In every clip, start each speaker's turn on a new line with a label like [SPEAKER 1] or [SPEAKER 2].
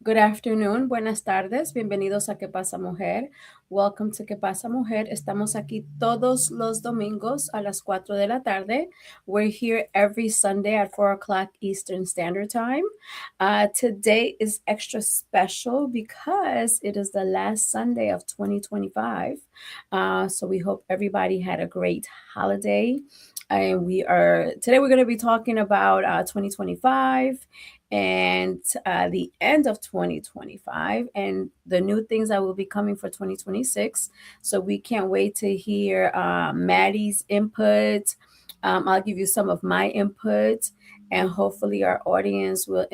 [SPEAKER 1] Good afternoon, buenas tardes, bienvenidos a ¿Qué pasa, Mujer? Welcome to ¿Qué pasa, Mujer? Estamos aquí todos los domingos a las 4 de la tarde. We're here every Sunday at 4 o'clock Eastern Standard Time. Today is extra special because it is the last Sunday of 2025. So we hope everybody had a great holiday. And today we're going to be talking about 2025 and the end of 2025 and the new things that will be coming for 2026. So we can't wait to hear Maddie's input. I'll give you some of my input, and hopefully our audience will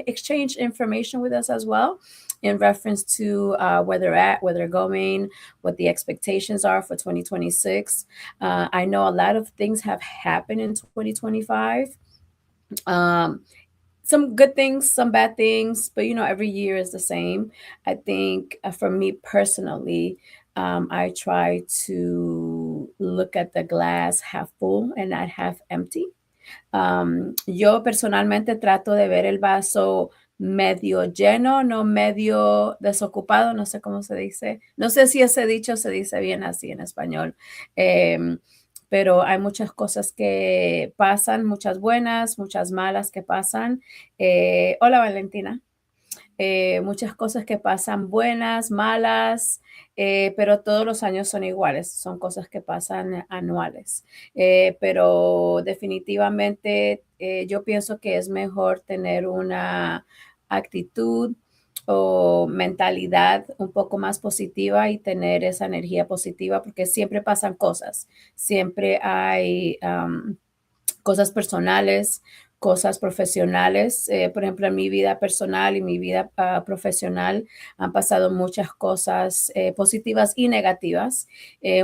[SPEAKER 1] exchange information with us as well in reference to where they're at, where they're going, what the expectations are for 2026. I know a lot of things have happened in 2025. Some good things, some bad things, but every year is the same. I think for me personally, I try to look at the glass half full and not half empty. Yo personalmente trato de ver el vaso medio lleno, no medio desocupado, no sé cómo se dice. No sé si ese dicho se dice bien así en español. Pero hay muchas cosas que pasan, muchas buenas, muchas malas que pasan. Hola, Valentina. Muchas cosas que pasan buenas, malas, pero todos los años son iguales, son cosas que pasan anuales. Pero definitivamente yo pienso que es mejor tener una actitud o mentalidad un poco más positiva y tener esa energía positiva, porque siempre pasan cosas, siempre hay cosas personales, cosas profesionales. Por ejemplo, en mi vida personal y mi vida profesional han pasado muchas cosas positivas y negativas.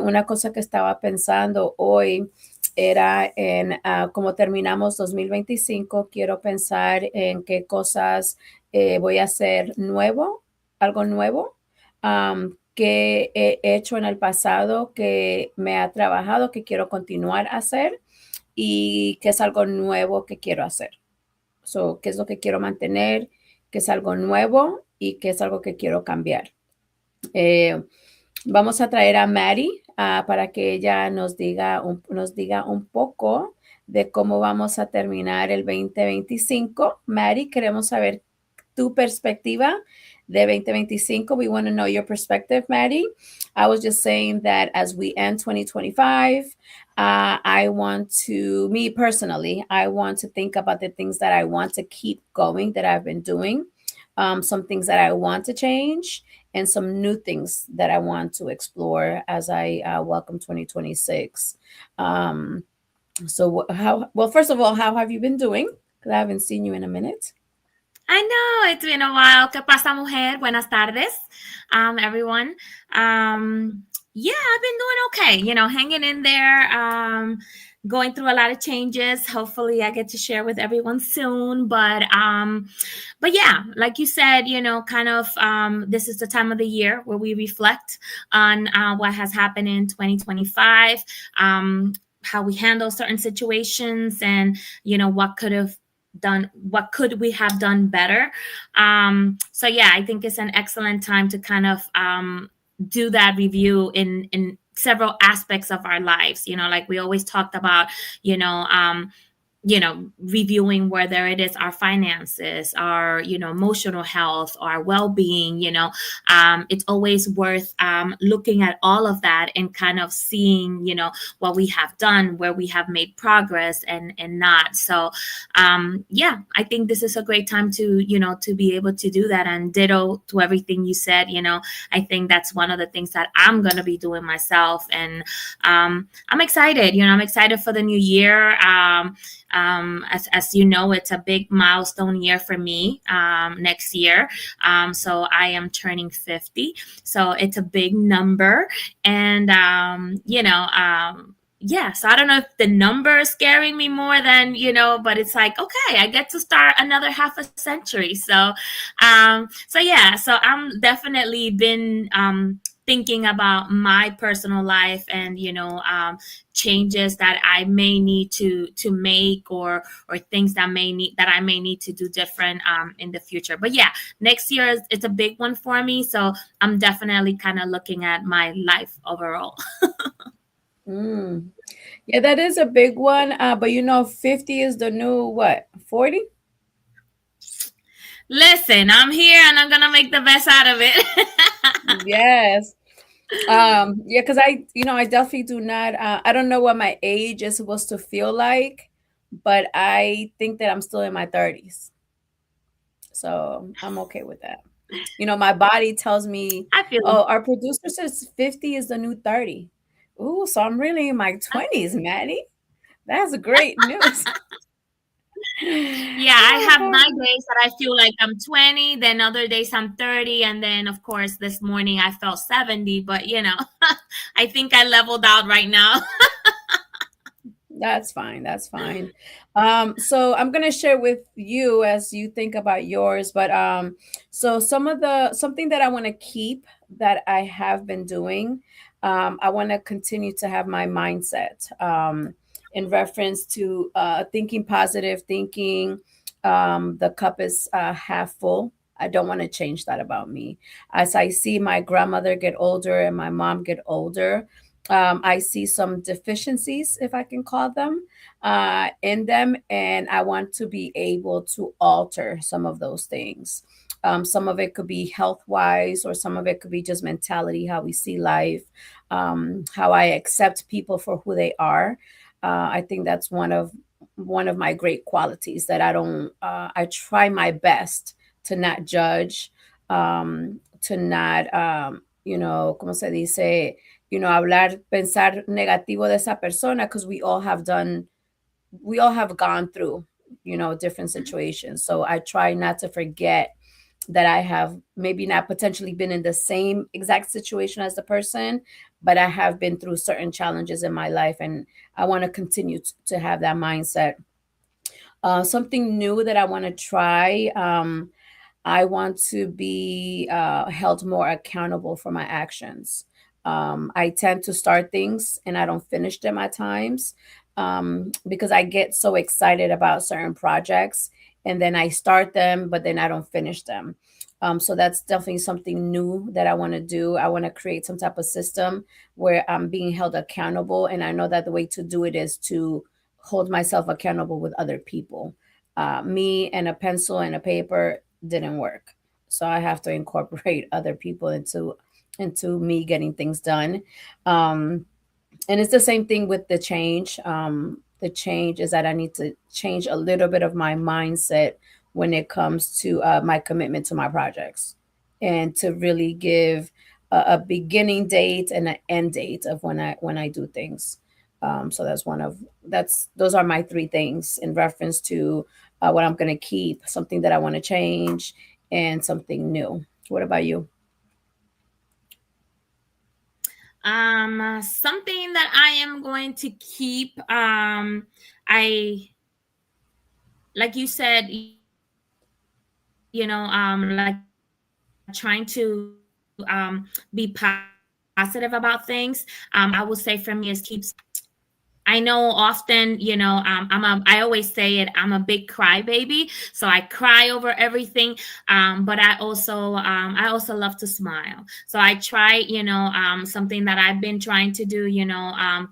[SPEAKER 1] Una cosa que estaba pensando hoy era en cómo terminamos 2025. Quiero pensar en qué cosas voy a hacer nuevo, algo nuevo. Que he hecho en el pasado, que me ha trabajado, que quiero continuar a hacer y qué es algo nuevo que quiero hacer. So, qué es lo que quiero mantener, qué es algo nuevo y qué es algo que quiero cambiar. Vamos a traer a Maddie para que ella nos diga un poco de cómo vamos a terminar el 2025. Maddie, queremos saber tu perspectiva de 2025. We want to know your perspective, Maddie. I was just saying that as we end 2025, me personally, I want to think about the things that I want to keep going that I've been doing, some things that I want to change, and some new things that I want to explore as I welcome 2026. First of all, how have you been doing? Because I haven't seen you in a minute.
[SPEAKER 2] I know, it's been a while. ¿Qué pasa, mujer? Buenas tardes, everyone. Yeah, I've been doing okay, hanging in there, going through a lot of changes. Hopefully I get to share with everyone soon. But yeah, like you said, this is the time of the year where we reflect on what has happened in 2025, how we handle certain situations, and, what could we have done better. So yeah, I think it's an excellent time to kind of do that review in several aspects of our lives, like we always talked about, reviewing whether it is our finances, our, emotional health, our well-being, it's always worth looking at all of that and kind of seeing, what we have done, where we have made progress and not. So, yeah, I think this is a great time to, to be able to do that. And ditto to everything you said, I think that's one of the things that I'm going to be doing myself. And I'm excited, I'm excited for the new year. As you know, it's a big milestone year for me next year. So I am turning 50. So it's a big number. And, yeah, so I don't know if the number is scaring me more than, but it's like, okay, I get to start another half a century. So yeah, so I'm definitely been thinking about my personal life and changes that I may need to make, or things that I may need to do different in the future. But yeah, next year it's a big one for me, so I'm definitely kind of looking at my life overall.
[SPEAKER 1] Mm. Yeah, that is a big one. But 50 is the new what? 40?
[SPEAKER 2] Listen, I'm here and I'm gonna make the best out of it.
[SPEAKER 1] Yes. Yeah, because I definitely do not, I don't know what my age is supposed to feel like, but I think that I'm still in my 30s. So I'm okay with that. My body tells me,
[SPEAKER 2] I feel
[SPEAKER 1] oh, our producer says 50 is the new 30. Ooh, so I'm really in my 20s, Maddie. That's great news.
[SPEAKER 2] Yeah, I have my
[SPEAKER 1] Oh,
[SPEAKER 2] days that I feel like I'm 20, then other days I'm 30, and then of course this morning I felt 70, but I think I leveled out right now.
[SPEAKER 1] that's fine. That's fine. So I'm gonna share with you as you think about yours, but so something that I want to keep that I have been doing, I want to continue to have my mindset in reference to thinking positive, thinking the cup is half full. I don't want to change that about me. As I see my grandmother get older and my mom get older, I see some deficiencies, if I can call them, in them, and I want to be able to alter some of those things. Some of it could be health wise, or some of it could be just mentality, how we see life, how I accept people for who they are. I think that's one of my great qualities that I don't. I try my best to not judge, to not, como se dice, hablar, pensar negativo de esa persona, because we all have gone through, different situations. So I try not to forget that I have maybe not potentially been in the same exact situation as the person, but I have been through certain challenges in my life, and I want to continue to have that mindset. Something new that I want to try. I want to be held more accountable for my actions. I tend to start things and I don't finish them at times, because I get so excited about certain projects, and then I start them, but then I don't finish them. So that's definitely something new that I want to do. I want to create some type of system where I'm being held accountable. And I know that the way to do it is to hold myself accountable with other people. Me and a pencil and a paper didn't work. So I have to incorporate other people into me getting things done. Um, and it's the same thing with the change. The change is that I need to change a little bit of my mindset when it comes to my commitment to my projects, and to really give a beginning date and an end date of when I do things. So that's those are my three things in reference to what I'm going to keep, something that I want to change, and something new. What about you?
[SPEAKER 2] Something that I am going to keep. I like you said, like trying to be positive about things. I will say for me is keep. I know often, I always say it, I'm a big crybaby. So I cry over everything. But I also love to smile. So I try, something that I've been trying to do,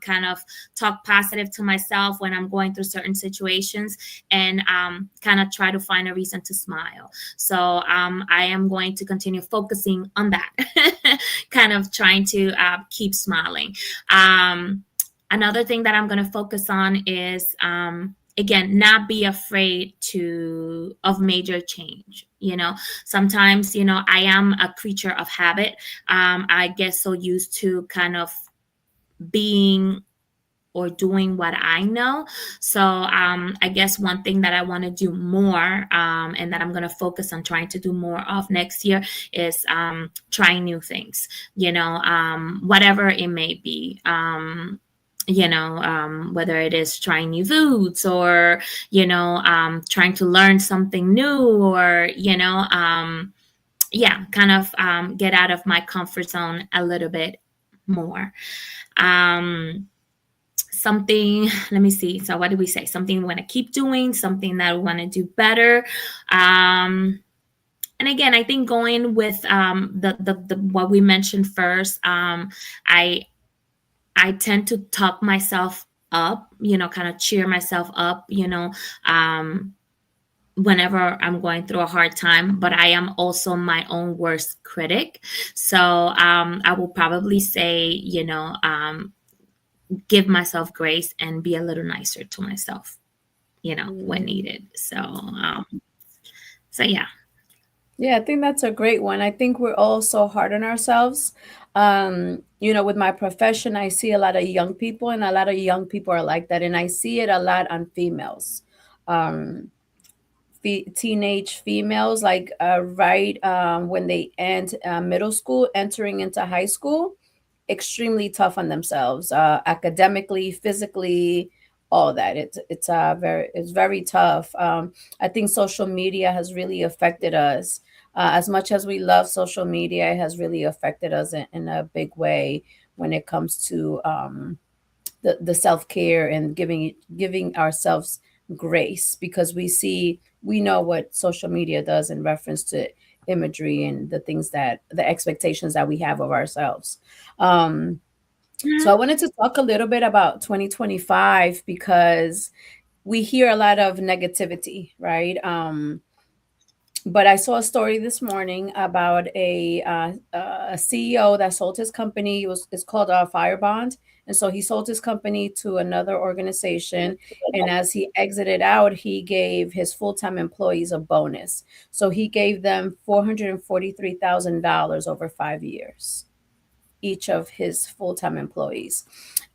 [SPEAKER 2] kind of talk positive to myself when I'm going through certain situations, and kind of try to find a reason to smile. So I am going to continue focusing on that, kind of trying to keep smiling. Another thing that I'm going to focus on is, again, not be afraid to of major change. Sometimes, I am a creature of habit. I get so used to kind of being or doing what I know. So I guess one thing that I want to do more, and that I'm going to focus on trying to do more of next year, is trying new things, whatever it may be. Whether it is trying new foods, or, trying to learn something new, or, yeah, kind of get out of my comfort zone a little bit more. Um, Something, let me see. So, what did we say? Something we want to keep doing, something that we want to do better. And again, I think going with the what we mentioned first, I I tend to talk myself up, kind of cheer myself up, um, whenever I'm going through a hard time, but I am also my own worst critic. So I will probably say, give myself grace and be a little nicer to myself, when
[SPEAKER 1] Mm.
[SPEAKER 2] needed. So yeah.
[SPEAKER 1] Yeah, I think that's a great one. I think we're all so hard on ourselves. With my profession, I see a lot of young people, and a lot of young people are like that. And I see it a lot on females. Um, Teenage females, like right when they end middle school, entering into high school, extremely tough on themselves, academically, physically, all that. It's very tough. I think social media has really affected us. As much as we love social media, it has really affected us in a big way when it comes to the self-care and giving ourselves grace, because we know what social media does in reference to imagery and the expectations that we have of ourselves. So I wanted to talk a little bit about 2025, because we hear a lot of negativity, right? But I saw a story this morning about a CEO that sold his company. It's called Fire Bond, and so he sold his company to another organization. And as he exited out, he gave his full time employees a bonus. So he gave them $443,000 over 5 years, each of his full time employees.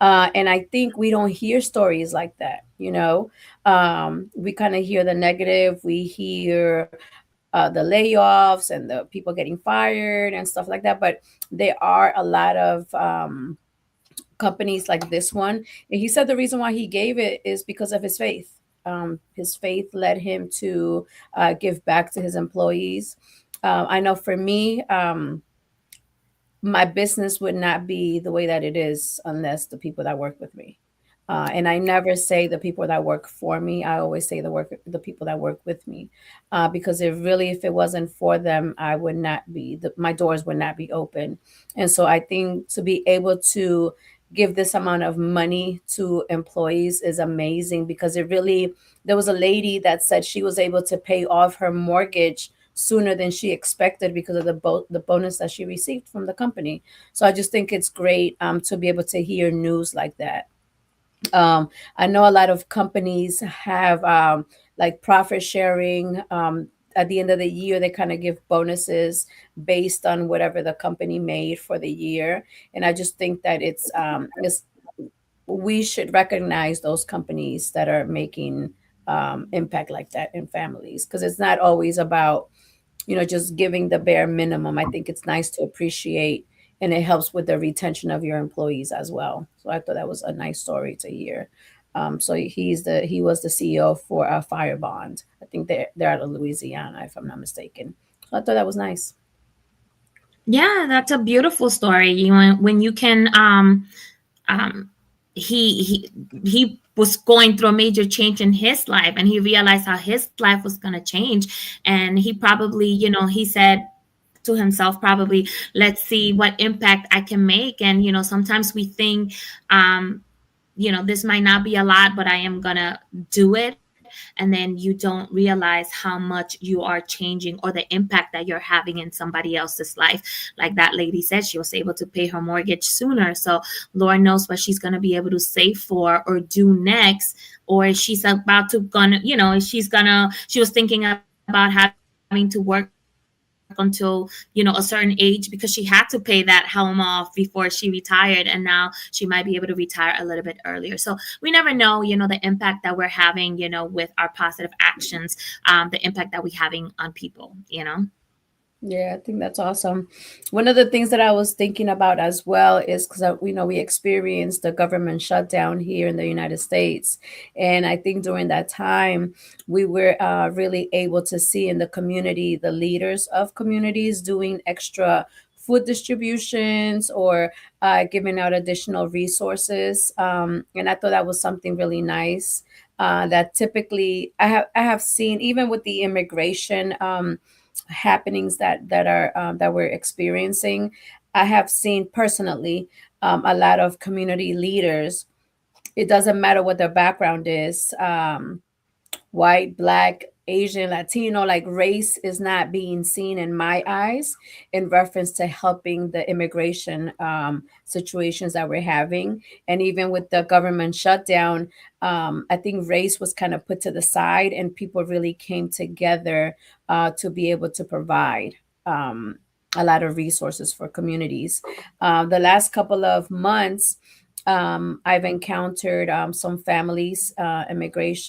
[SPEAKER 1] And I think we don't hear stories like that. We kind of hear the negative. We hear the layoffs and the people getting fired and stuff like that. But there are a lot of companies like this one. And he said the reason why he gave it is because of his faith. His faith led him to give back to his employees. I know for me, my business would not be the way that it is unless the people that work with me. And I never say the people that work for me. I always say the people that work with me, because if it wasn't for them, I would not be my doors would not be open. And so I think to be able to give this amount of money to employees is amazing, because there was a lady that said she was able to pay off her mortgage sooner than she expected because of the bonus that she received from the company. So I just think it's great to be able to hear news like that. I know a lot of companies have like profit sharing. At the end of the year, they kind of give bonuses based on whatever the company made for the year. And I just think that we should recognize those companies that are making impact like that in families, because it's not always about just giving the bare minimum. I think it's nice to appreciate, and it helps with the retention of your employees as well. So I thought that was a nice story to hear. So he was the CEO for Fire Bond. I think they're out of Louisiana, if I'm not mistaken. So I thought that was nice.
[SPEAKER 2] Yeah, that's a beautiful story. When you can um he he he was going through a major change in his life, and he realized how his life was going to change, and he probably, he said to himself, probably, let's see what impact I can make. And sometimes we think, this might not be a lot, but I am going to do it. And then you don't realize how much you are changing, or the impact that you're having in somebody else's life. Like that lady said, she was able to pay her mortgage sooner. So Lord knows what she's going to be able to save for or do next. Or she's about to gonna, she was thinking about having to work until, a certain age, because she had to pay that home off before she retired. And now she might be able to retire a little bit earlier. So we never know, the impact that we're having, with our positive actions, the impact that we're having on people.
[SPEAKER 1] Yeah, I think that's awesome. One of the things that I was thinking about as well is because we know we experienced the government shutdown here in the United States, and I think during that time we were really able to see in the community the leaders of communities doing extra food distributions or giving out additional resources, and I thought that was something really nice. That typically I have seen even with the immigration. Happenings that we're experiencing, I have seen personally a lot of community leaders. It doesn't matter what their background is, white, black, Asian, Latino, like race is not being seen in my eyes in reference to helping the immigration situations that we're having. And even with the government shutdown, I think race was kind of put to the side and people really came together to be able to provide. Um, a lot of resources for communities. The last couple of months, I've encountered some families, immigrant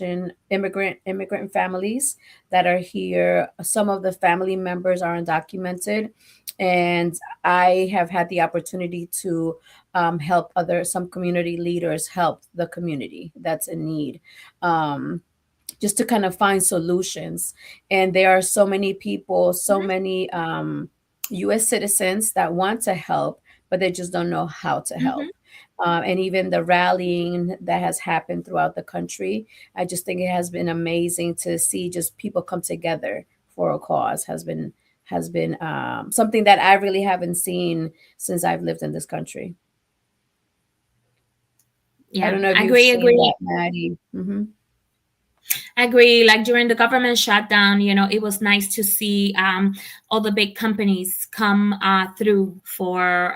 [SPEAKER 1] families that are here. Some of the family members are undocumented, and I have had the opportunity to help some community leaders help the community that's in need. Just to kind of find solutions. And there are so many people, so
[SPEAKER 2] Mhm,
[SPEAKER 1] many US citizens that want to help, but they just don't know how to
[SPEAKER 2] mhm.
[SPEAKER 1] help. And even the rallying that has happened throughout the country, I just think it has been amazing to see just people come together for a cause. Has been something that I really haven't seen since I've lived in this country. I
[SPEAKER 2] Yeah,
[SPEAKER 1] don't know if you've
[SPEAKER 2] agree,
[SPEAKER 1] seen
[SPEAKER 2] agree.
[SPEAKER 1] that, Maddie. Hmm.
[SPEAKER 2] I agree. Like during the government shutdown, it was nice to see all the big companies come through for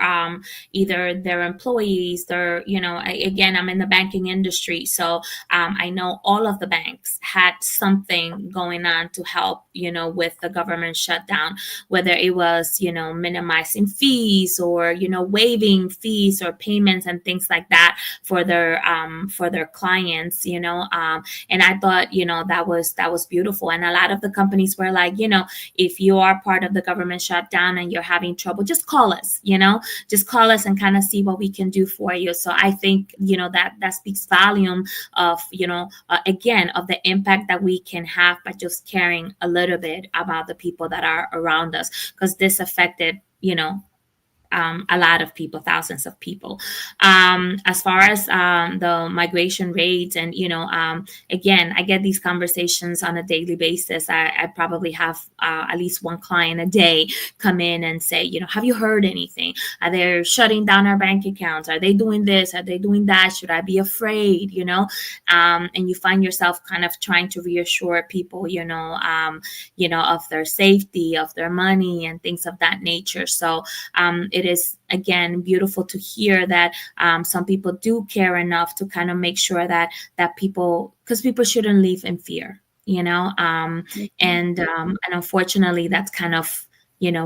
[SPEAKER 2] either their employees, again, I'm in the banking industry. So I know all of the banks had something going on to help, with the government shutdown, whether it was, minimizing fees or, waiving fees or payments and things like that for their clients, and I thought, that was beautiful. And a lot of the companies were like, if you are part of the government shutdown and you're having trouble, just call us, just call us and kind of see what we can do for you. So I think, that speaks volume of, again, of the impact that we can have by just caring a little bit about the people that are around us, because this affected, a lot of people, thousands of people. As far as the migration rates, and again, I get these conversations on a daily basis. I probably have at least one client a day come in and say, have you heard anything? Are they shutting down our bank accounts? Are they doing this? Are they doing that? Should I be afraid? And you find yourself kind of trying to reassure people, of their safety, of their money, and things of that nature. So it is again beautiful to hear that some people do care enough to kind of make sure that people, because people shouldn't live in fear, and unfortunately that's kind of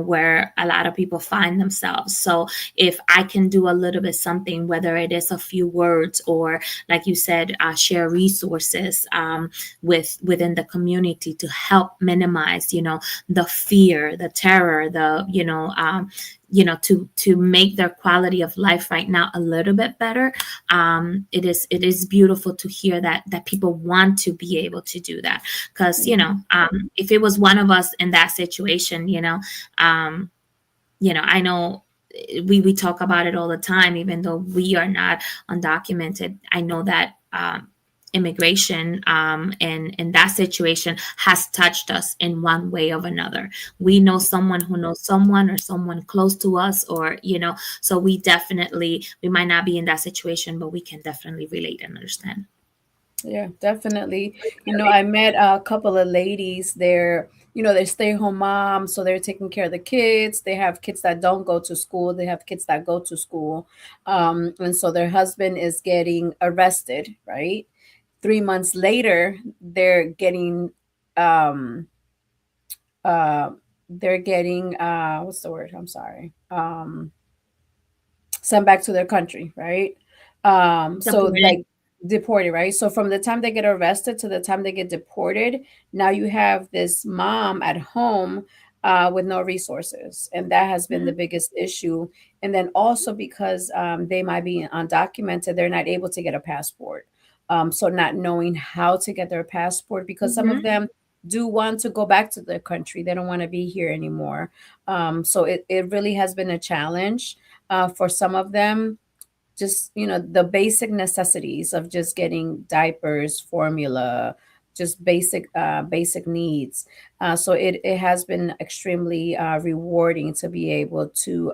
[SPEAKER 2] where a lot of people find themselves. So if I can do a little bit something, whether it is a few words or, like you said, share resources within the community to help minimize the fear, the terror, the to make their quality of life right now a little bit better. It is beautiful to hear that people want to be able to do that, because
[SPEAKER 1] Hmm.
[SPEAKER 2] if it was one of us in that situation, um, I know we talk about it all the time, even though we are not undocumented. I know that immigration and that situation has touched us in one way or another. We know someone who knows someone, or someone close to us, or so we might not be in that situation, but we can definitely relate and understand.
[SPEAKER 1] Yeah, definitely. I met a couple of ladies. They're stay-home moms, so they're taking care of the kids. They have kids that don't go to school. They have kids that go to school. And so their husband is getting arrested, right? 3 months later, um, uh, they're getting, what's the word? I'm sorry. Sent back to their country, right? So
[SPEAKER 2] Supported.
[SPEAKER 1] like deported, right? So from the time they get arrested to the time they get deported, now you have this mom at home with no resources, and that has been the
[SPEAKER 2] Mhm.
[SPEAKER 1] biggest issue. And then also because they might be undocumented, they're not able to get a passport. So not knowing how to get their passport, because some of
[SPEAKER 2] Mhm.
[SPEAKER 1] them do want to go back to their country. They don't want to be here anymore. So it really has been a challenge for some of them, just the basic necessities of just getting diapers, formula, just basic needs. So it has been extremely rewarding to be able to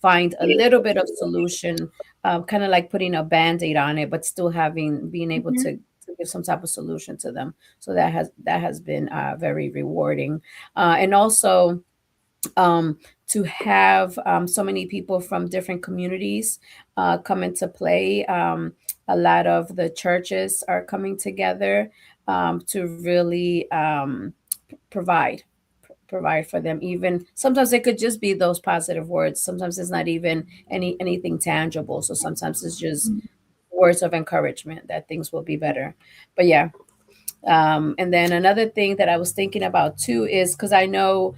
[SPEAKER 1] find a little bit of solution, kind of like putting a band-aid on it, but still being able
[SPEAKER 2] Mhm.
[SPEAKER 1] to give some type of solution to them. So that has been very rewarding. And also, um, to have so many people from different communities come into play. A lot of the churches are coming together to really provide provide for them. Even sometimes it could just be those positive words. Sometimes it's not even anything tangible. So sometimes it's just words of encouragement that things will be better. But yeah, and then another thing that I was thinking about too is because I know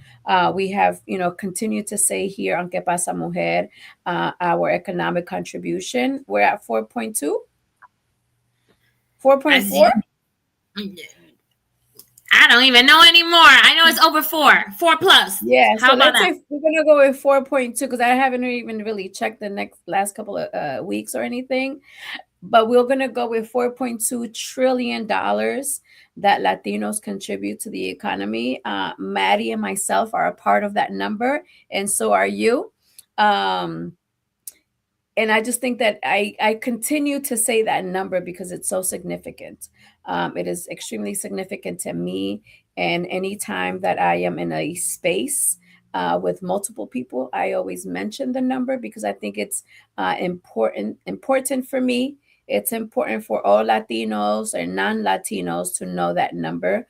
[SPEAKER 1] we have, continued to say here on Que Pasa Mujer, our economic contribution. We're at 4.2, four point
[SPEAKER 2] As
[SPEAKER 1] four.
[SPEAKER 2] you, I don't even know anymore. I know it's over four, 4 plus.
[SPEAKER 1] Yeah, so
[SPEAKER 2] How about
[SPEAKER 1] let's
[SPEAKER 2] that?
[SPEAKER 1] say we're gonna go with 4.2 because I haven't even really checked the next last couple of weeks or anything. But we're going to go with $4.2 trillion that Latinos contribute to the economy. Maddie and myself are a part of that number, and so are you. Um, and I just think that I continue to say that number because it's so significant. It is extremely significant to me. And anytime that I am in a space with multiple people, I always mention the number because I think it's important for me. It's important for all Latinos or non-Latinos to know that number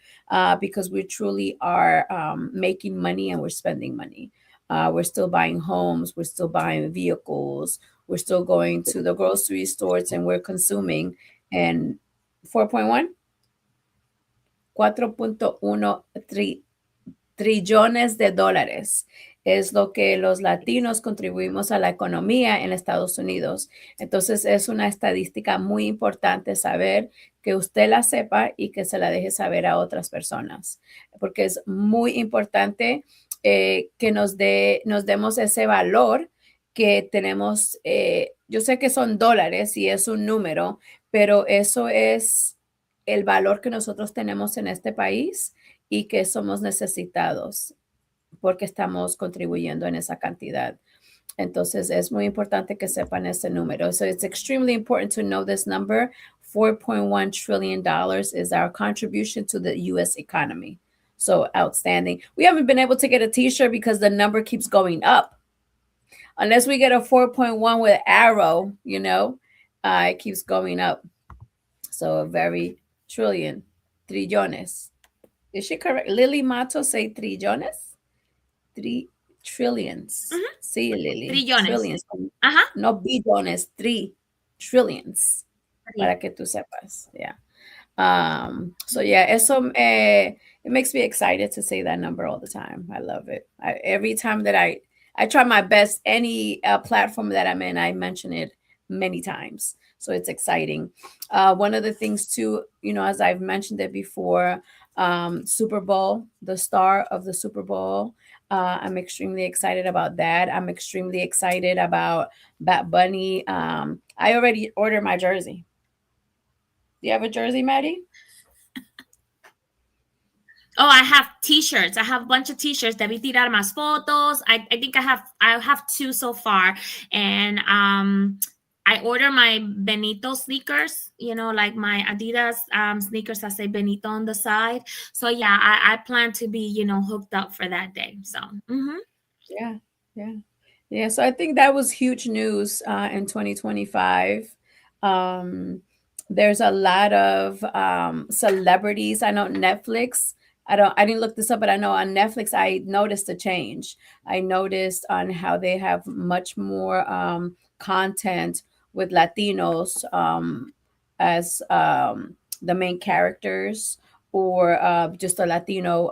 [SPEAKER 1] because we truly are making money and we're spending money. We're still buying homes. We're still buying vehicles. We're still going to the grocery stores and we're consuming. And 4.1, 4.1 trillones de dólares es lo que los latinos contribuimos a la economía en Estados Unidos. Entonces es una estadística muy importante saber, que usted la sepa y que se la deje saber a otras personas, porque es muy importante que nos demos ese valor que tenemos. Yo sé que son dólares y es un número, pero eso es el valor que nosotros tenemos en este país y que somos necesitados porque estamos contribuyendo en esa cantidad. Entonces es muy importante que sepan ese número. So it's extremely important to know this number. $4.1 trillion is our contribution to the US economy. So outstanding. We haven't been able to get a t-shirt because the number keeps going up. Unless we get a 4.1 with arrow, it keeps going up. So a very trillion, trillones. Is she correct? Lily Mato say trillones? 3 trillions.
[SPEAKER 2] Mhm.
[SPEAKER 1] Sí, Lily,
[SPEAKER 2] Trillones.
[SPEAKER 1] trillions.
[SPEAKER 2] Ajá.
[SPEAKER 1] No billones, 3 trillions.
[SPEAKER 2] Sí.
[SPEAKER 1] Para que tú sepas. Yeah. So yeah, it makes me excited to say that number all the time. I love it. Every time that I try my best, any platform that I'm in, I mention it many times. So it's exciting. One of the things too, as I've mentioned it before, Super Bowl, the star of the Super Bowl. I'm extremely excited about that. I'm extremely excited about Bat Bunny. I already ordered my jersey. Do you have a jersey, Maddie?
[SPEAKER 2] Oh, I have t-shirts. I have a bunch of t-shirts. Debí tirar más fotos. I think I have two so far. And I order my Benito sneakers, like my Adidas sneakers that say Benito on the side. So yeah, I plan to be, hooked up for that day. So
[SPEAKER 1] Yeah, yeah. Yeah, so I think that was huge news in 2025. Um, there's a lot of celebrities. I know Netflix. I didn't look this up, but I know on Netflix I noticed a change. I noticed on how they have much more content with Latinos as the main characters, or just a Latino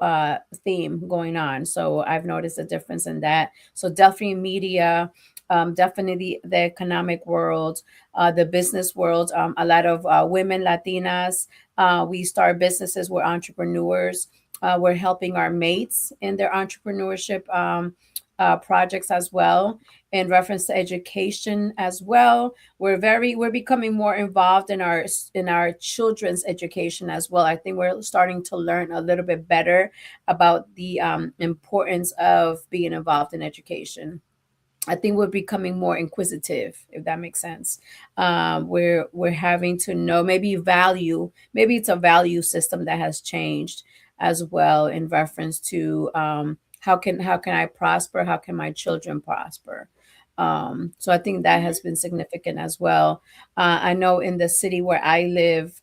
[SPEAKER 1] theme going on. So I've noticed a difference in that. So definitely media, definitely the economic world, the business world. A lot of women, Latinas, we start businesses. We're entrepreneurs. We're helping our mates in their entrepreneurship projects as well. In reference to education as well, we're becoming more involved in our children's education as well. I think we're starting to learn a little bit better about the importance of being involved in education. I think we're becoming more inquisitive, if that makes sense. We're having to know, maybe value, maybe it's a value system that has changed as well in reference to how can I prosper? How can my children prosper? So I think that has
[SPEAKER 2] Mhm.
[SPEAKER 1] been significant as well. I know in the city where I live,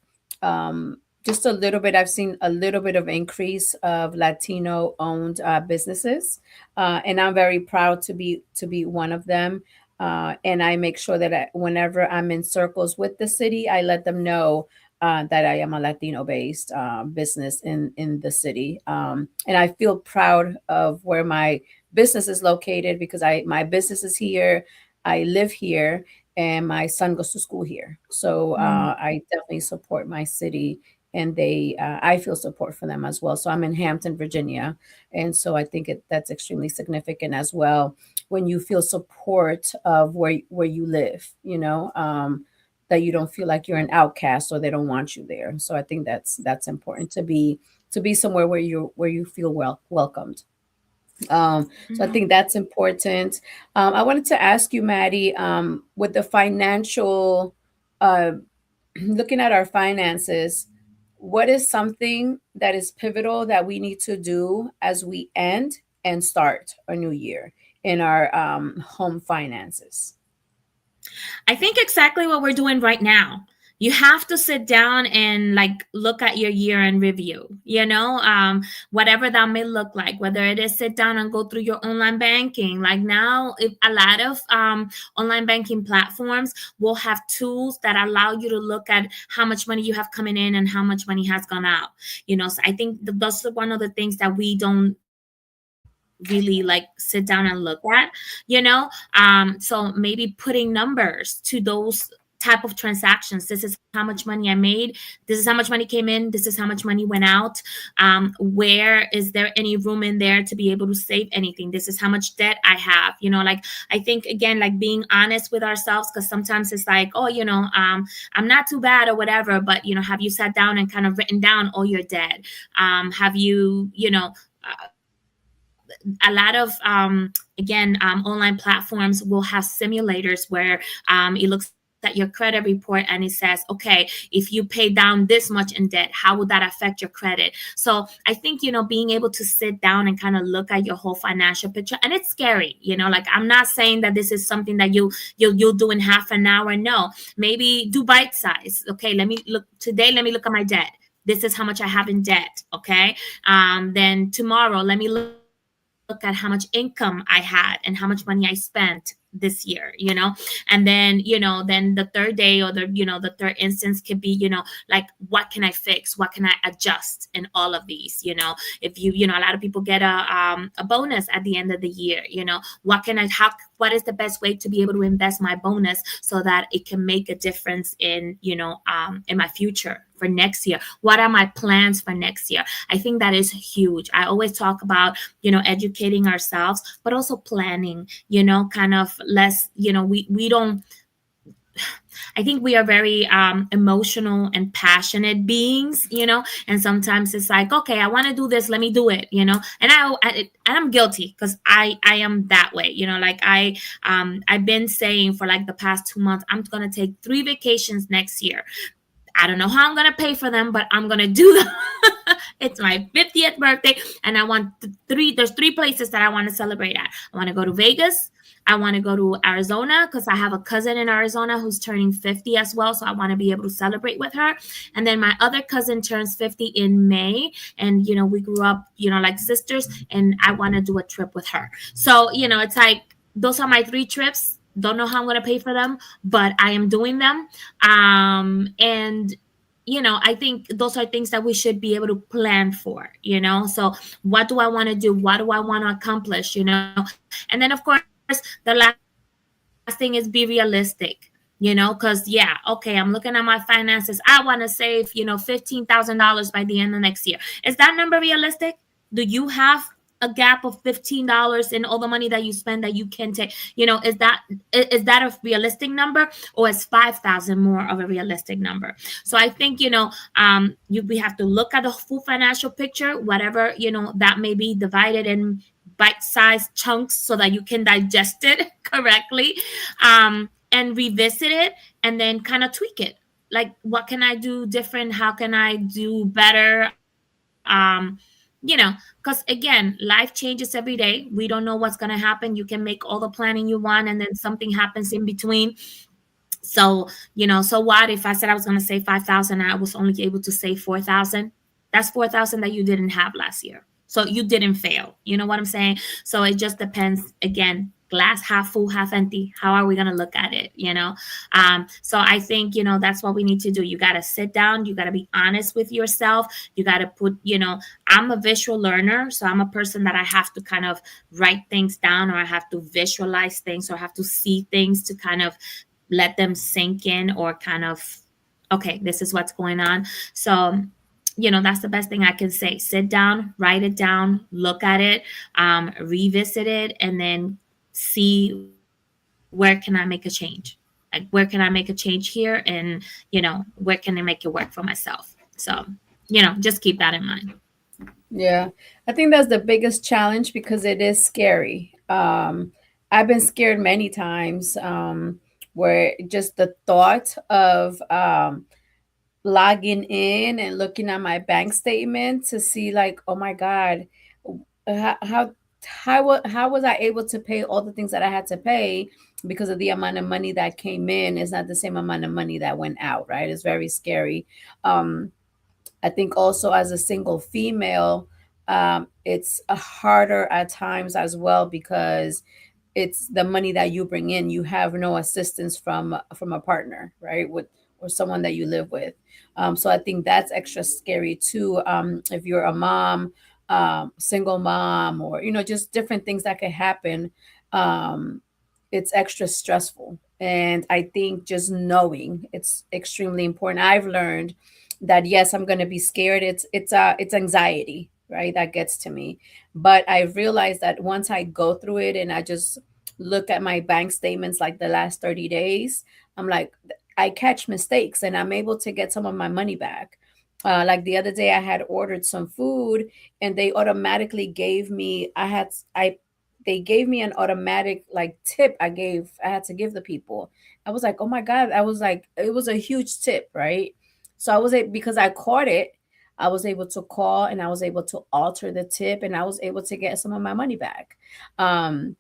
[SPEAKER 1] just a little bit. I've seen a little bit of increase of Latino owned businesses, and I'm very proud to be one of them. And I make sure that whenever I'm in circles with the city, I let them know that I am a Latino based business in the city, and I feel proud of where my business is located because I my business is here, I live here, and my son goes to school here. So
[SPEAKER 2] Mm.
[SPEAKER 1] I definitely support my city, and they I feel support for them as well. So I'm in Hampton, Virginia, and so I think that's extremely significant as well when you feel support of where you live, that you don't feel like you're an outcast or they don't want you there. So I think that's important to be somewhere where you feel welcomed. So I
[SPEAKER 2] Mhm.
[SPEAKER 1] think that's important. I wanted to ask you, Maddie, with the financial, uh, looking at our finances, what is something that is pivotal that we need to do as we end and start a new year in our home finances?
[SPEAKER 2] I think exactly what we're doing right now. You have to sit down and like look at your year and review, whatever that may look like, whether it is sit down and go through your online banking. Like now, if a lot of online banking platforms will have tools that allow you to look at how much money you have coming in and how much money has gone out. So I think that's one of the things that we don't really like sit down and look at, so maybe putting numbers to those type of transactions. This is how much money I made, this is how much money came in, this is how much money went out. Where is there any room in there to be able to save anything? This is how much debt I have. Like, I think again, like being honest with ourselves, because sometimes it's like, oh, I'm not too bad or whatever, but have you sat down and kind of written down all your debt? Have you, a lot of online platforms will have simulators where it looks at your credit report and it says, okay, if you pay down this much in debt, how would that affect your credit? So I think, being able to sit down and kind of look at your whole financial picture, and it's scary, like I'm not saying that this is something that you'll do in half an hour. No, maybe do bite size. Okay, let me look today, let me look at my debt. This is how much I have in debt. Okay. Then tomorrow, let me look at how much income I had and how much money I spent this year, and then the third day, or the third instance could be, like, what can I fix? What can I adjust in all of these? If a lot of people get a bonus at the end of the year, what is the best way to be able to invest my bonus so that it can make a difference in my future for next year? What are my plans for next year? I think that is huge. I always talk about, educating ourselves, but also planning, kind of less, we don't, I think we are very emotional and passionate beings, and sometimes it's like, okay, I want to do this, let me do it, and I'm guilty because I am that way, like I've been saying for like the past 2 months, I'm gonna take 3 vacations next year. I don't know how I'm gonna pay for them, but I'm gonna do them. It's my 50th birthday, and I want three. There's 3 places that I want to celebrate at. I want to go to Vegas. I want to go to Arizona because I have a cousin in Arizona who's turning 50 as well. So I want to be able to celebrate with her. And then my other cousin turns 50 in May. And, we grew up, like sisters. And I want to do a trip with her. So, it's like, those are my 3 trips. Don't know how I'm going to pay for them, but I am doing them. And I think those are things that we should be able to plan for. So what do I want to do? What do I want to accomplish? And then, of course, the last thing is be realistic. Because okay, I'm looking at my finances. I want to save, $15,000 by the end of next year. Is that number realistic? Do you have a gap of $15 in all the money that you spend that you can take? Is that a realistic number, or is 5,000 more of a realistic number? So I think, we have to look at the full financial picture, whatever, that may be, divided in bite-sized chunks so that you can digest it correctly, and revisit it, and then kind of tweak it. Like, what can I do different? How can I do better? Because again, life changes every day. We don't know what's going to happen. You can make all the planning you want, and then something happens in between. So what if I said I was going to save 5,000 and I was only able to save 4,000? That's 4,000 that you didn't have last year. So you didn't fail. You know what I'm saying? So it just depends. Again, glass half full, half empty. How are we going to look at it? So I think, that's what we need to do. You got to sit down. You got to be honest with yourself. You got to I'm a visual learner. So I'm a person that I have to kind of write things down, or I have to visualize things, or have to see things to kind of let them sink in, or kind of, okay, this is what's going on. So that's the best thing I can say. Sit down, write it down, look at it, revisit it, and then see, where can I make a change? Like, where can I make a change here? And where can I make it work for myself? So just keep that in mind.
[SPEAKER 1] Yeah, I think that's the biggest challenge because it is scary. I've been scared many times, where just the thought of logging in and looking at my bank statement to see, like, oh my God, how how how was I able to pay all the things that I had to pay, because of the amount of money that came in is not the same amount of money that went out, right? It's very scary. Um, I think also as a single female, it's harder at times as well because it's the money that you bring in. You have no assistance from a partner, right? With or someone that you live with. So I think that's extra scary too. If you're a mom, single mom, or just different things that could happen. Um, it's extra stressful, and I think just knowing it's extremely important. I've learned that yes, I'm going to be scared. It's anxiety, right, that gets to me. But I realized that once I go through it and I just look at my bank statements, like the last 30 days, I'm like, I catch mistakes and I'm able to get some of my money back. Like the other day, I had ordered some food and they automatically gave me, they gave me an automatic like tip. I had to give the people. I was like, oh my God. I was like, it was a huge tip, right? So I was able, because I caught it, I was able to call and I was able to alter the tip and I was able to get some of my money back. Um,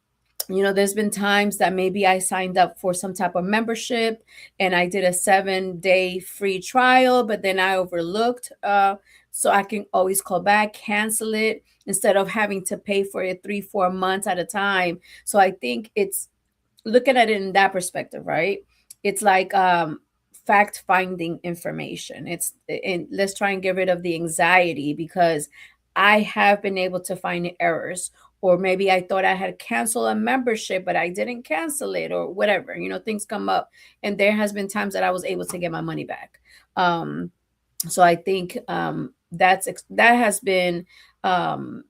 [SPEAKER 1] there's been times that maybe I signed up for some type of membership and I did a 7-day free trial, but then I overlooked. So I can always call back, cancel it instead of having to pay for it 3-4 months at a time. So I think it's looking at it in that perspective, right? It's like fact finding information. It's and let's try and get rid of the anxiety because I have been able to find errors, or maybe I thought I had canceled a membership but I didn't cancel it, or whatever. Things come up, and there has been times that I was able to get my money back. So I think that has been um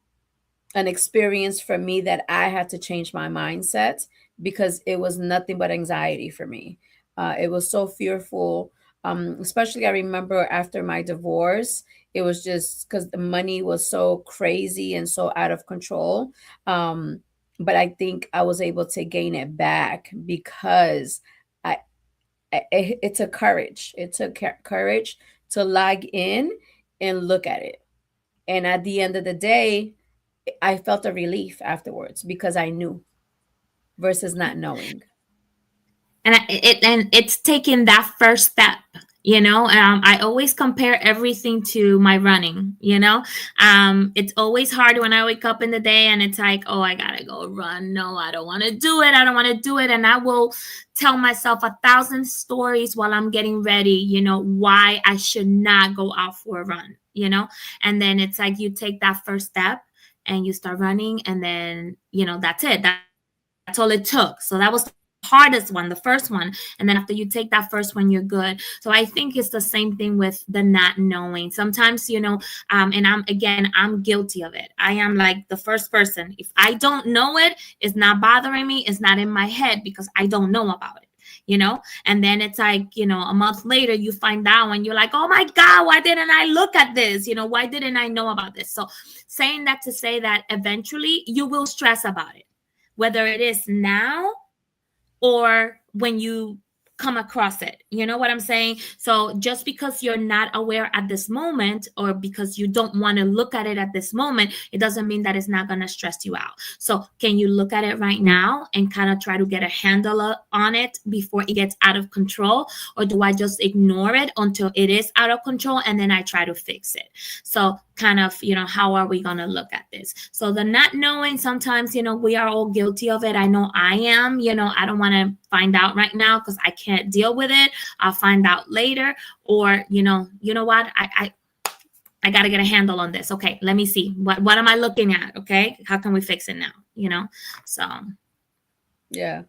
[SPEAKER 1] an experience for me that I had to change my mindset because it was nothing but anxiety for me. It was so fearful. Especially, I remember after my divorce, it was just because the money was so crazy and so out of control. Um, but I think I was able to gain it back because I, it took courage. It took courage to log in and look at it. And at the end of the day, I felt a relief afterwards because I knew versus not knowing.
[SPEAKER 2] And it's taking that first step. I always compare everything to my running. It's always hard when I wake up in the day and it's like, oh, I gotta go run. No, I don't want to do it. I don't want to do it. And I will tell myself 1,000 stories while I'm getting ready, why I should not go out for a run, and then it's like you take that first step and you start running, and then that's it. That's all it took. So that was the hardest one, the first one. And then after you take that first one, you're good. So I think it's the same thing with the not knowing. Sometimes, and I'm guilty of it. I am like the first person. If I don't know it, it's not bothering me, it's not in my head because I don't know about it. And then it's like, a month later you find out and you're like, oh my God, why didn't I look at this? Why didn't I know about this? So saying that to say that eventually you will stress about it, whether it is now or when you come across it. You know what I'm saying? So just because you're not aware at this moment, or because you don't want to look at it at this moment, it doesn't mean that it's not going to stress you out. So can you look at it right now and kind of try to get a handle on it before it gets out of control? Or do I just ignore it until it is out of control and then I try to fix it? So kind of, how are we going to look at this? So the not knowing, sometimes, we are all guilty of it. I know I am. I don't want to find out right now because I can't deal with it. I'll find out later. Or, what? I got to get a handle on this. Okay, let me see. What am I looking at? Okay, how can we fix it now? So
[SPEAKER 1] Yeah.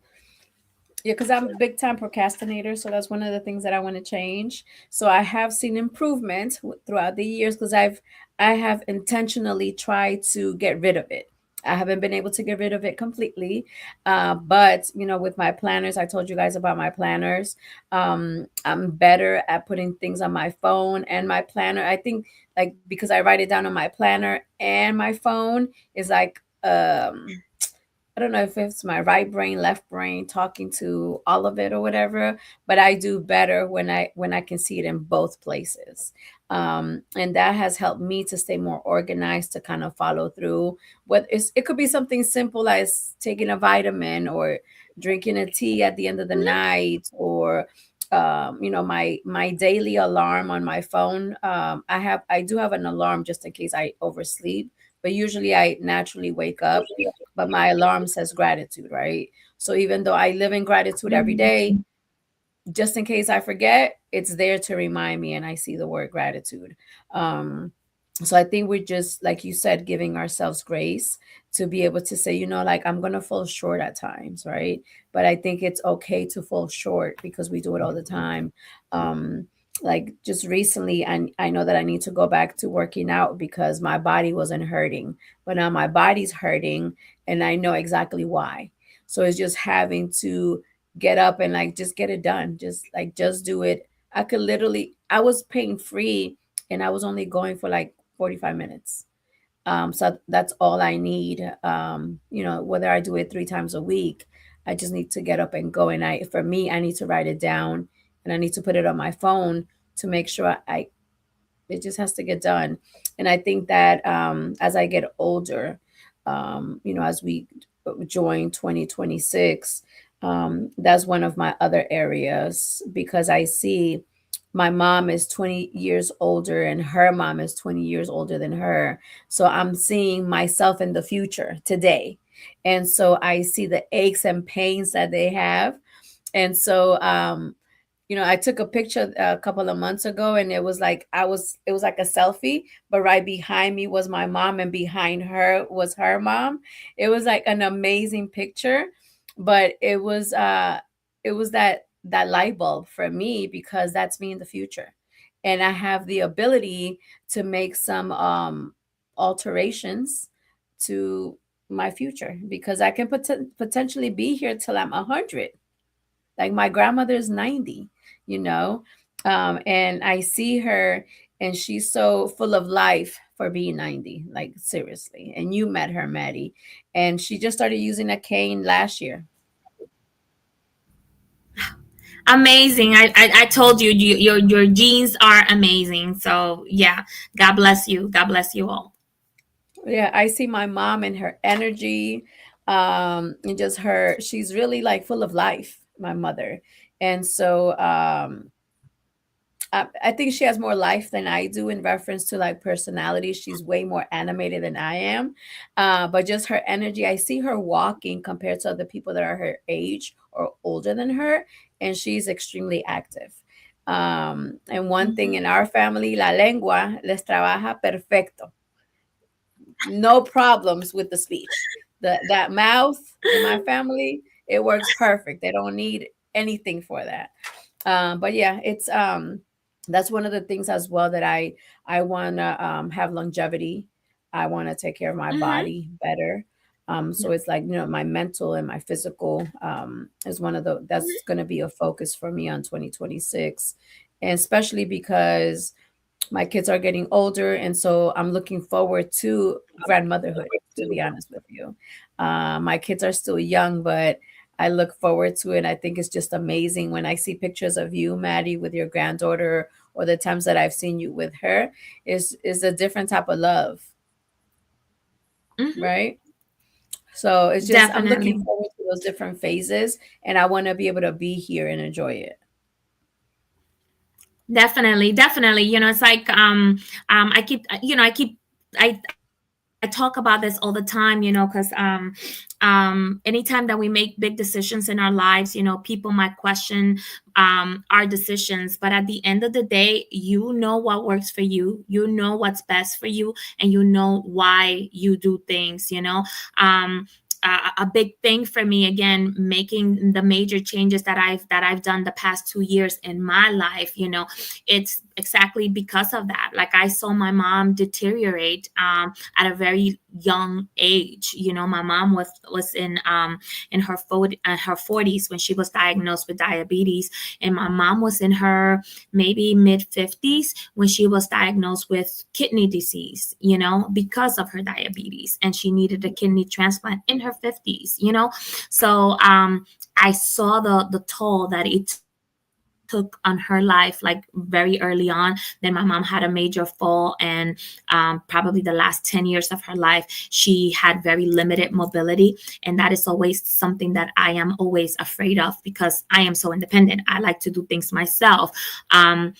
[SPEAKER 1] Yeah, because I'm a big time procrastinator, so that's one of the things that I want to change. So I have seen improvement throughout the years because I have intentionally tried to get rid of it. I haven't been able to get rid of it completely, but with my planners, I told you guys about my planners. I'm better at putting things on my phone and my planner. I think like because I write it down on my planner and my phone is like I don't know if it's my right brain, left brain talking to all of it or whatever, but I do better when I can see it in both places. And that has helped me to stay more organized, to kind of follow through. It could be something simple as taking a vitamin or drinking a tea at the end of the night, or my daily alarm on my phone. I do have an alarm just in case I oversleep, but usually I naturally wake up, but my alarm says gratitude, right? So even though I live in gratitude every day, just in case I forget, it's there to remind me, and I see the word gratitude. Um, so I think we're just, like you said, giving ourselves grace to be able to say, like, I'm going to fall short at times, right? But I think it's okay to fall short because we do it all the time. Um, like just recently, I know that I need to go back to working out because my body wasn't hurting, but now my body's hurting, and I know exactly why. So it's just having to get up and like just get it done. Just do it. I was pain free, and I was only going for like 45 minutes. So that's all I need. Whether I do it 3 times a week, I just need to get up and go. And for me, I need to write it down, and I need to put it on my phone to make sure it just has to get done. And I think that as I get older, as we join 2026, that's one of my other areas because I see my mom is 20 years older and her mom is 20 years older than her. So I'm seeing myself in the future today. And so I see the aches and pains that they have. And so I took a picture a couple of months ago, and it was like a selfie, but right behind me was my mom and behind her was her mom. It was like an amazing picture, but it was that light bulb for me because that's me in the future. And I have the ability to make some alterations to my future because I can potentially be here till I'm 100. Like my grandmother's 90, you know? And I see her, and she's so full of life for being 90, like seriously. And you met her, Maddie. And she just started using a cane last year.
[SPEAKER 2] amazing. I told you, your genes are amazing. So yeah, God bless you. God bless you all.
[SPEAKER 1] Yeah, I see my mom and her energy, and just she's really like full of life, my mother. And so I think she has more life than I do in reference to like personality. She's way more animated than I am. But just her energy, I see her walking compared to other people that are her age or older than her, and she's extremely active. And one thing in
[SPEAKER 2] Mhm.
[SPEAKER 1] our family, la lengua les trabaja perfecto. No problems with the speech. That mouth in my family, it works perfect. They don't need anything for that. But yeah, it's that's one of the things as well that I want to have longevity. I want to take care of my
[SPEAKER 2] Mhm.
[SPEAKER 1] body better. So it's like, my mental and my physical is one of the that's going to be a focus for me on 2026, and especially because my kids are getting older, and so I'm looking forward to grandmotherhood, to be honest with you. My kids are still young, but I look forward to it. I think it's just amazing when I see pictures of you, Maddie, with your granddaughter, or the times that I've seen you with her. Is a different type of love,
[SPEAKER 2] Mhm.
[SPEAKER 1] right? So it's just I'm looking
[SPEAKER 2] Definitely.
[SPEAKER 1] forward to those different phases, and I want to be able to be here and enjoy it.
[SPEAKER 2] Definitely, definitely. It's like I keep I talk about this all the time, because anytime that we make big decisions in our lives, people might question our decisions, but at the end of the day, you know what works for you, you know what's best for you, and you know why you do things. A big thing for me, again, making the major changes that I've done the past 2 years in my life, it's exactly because of that. Like, I saw my mom deteriorate at a very young age. My mom was in her 40s when she was diagnosed with diabetes, and my mom was in her maybe mid 50s when she was diagnosed with kidney disease, because of her diabetes, and she needed a kidney transplant in her 50s. So I saw the toll that it took on her life, like very early on. Then my mom had a major fall, and probably the last 10 years of her life, she had very limited mobility. And that is always something that I am always afraid of, because I am so independent. I like to do things myself. I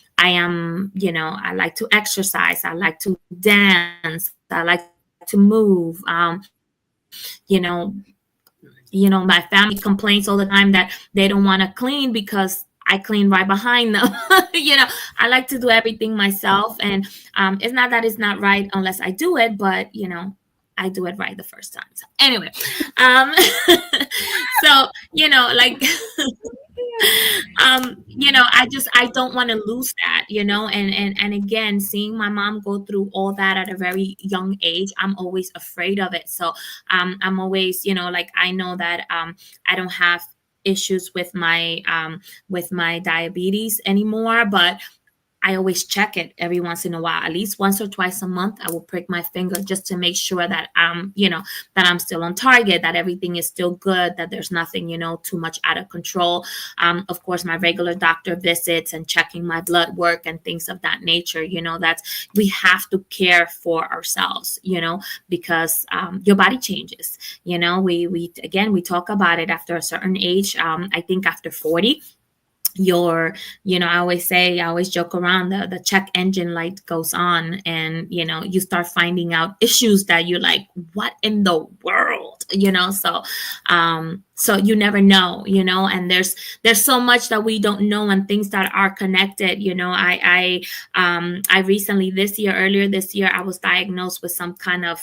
[SPEAKER 2] like to exercise, I like to dance, I like to move. My family complains all the time that they don't want to clean because I clean right behind them. I like to do everything myself, and it's not that it's not right unless I do it, but I do it right the first time. So anyway, um, so like I don't want to lose that, and again, seeing my mom go through all that at a very young age, I'm always afraid of it. So I'm always, like, I know that I don't have issues with my diabetes anymore, but I always check it every once in a while, at least once or twice a month. I will prick my finger just to make sure that that I'm still on target, that everything is still good, that there's nothing, too much out of control. Of course, my regular doctor visits and checking my blood work and things of that nature. That's we have to care for ourselves, because your body changes. We again, we talk about it after a certain age. I think after 40, your I always joke around, the check engine light goes on, and you start finding out issues that you're like, what in the world, so you never know, and there's so much that we don't know, and things that are connected. I recently, earlier this year, I was diagnosed with some kind of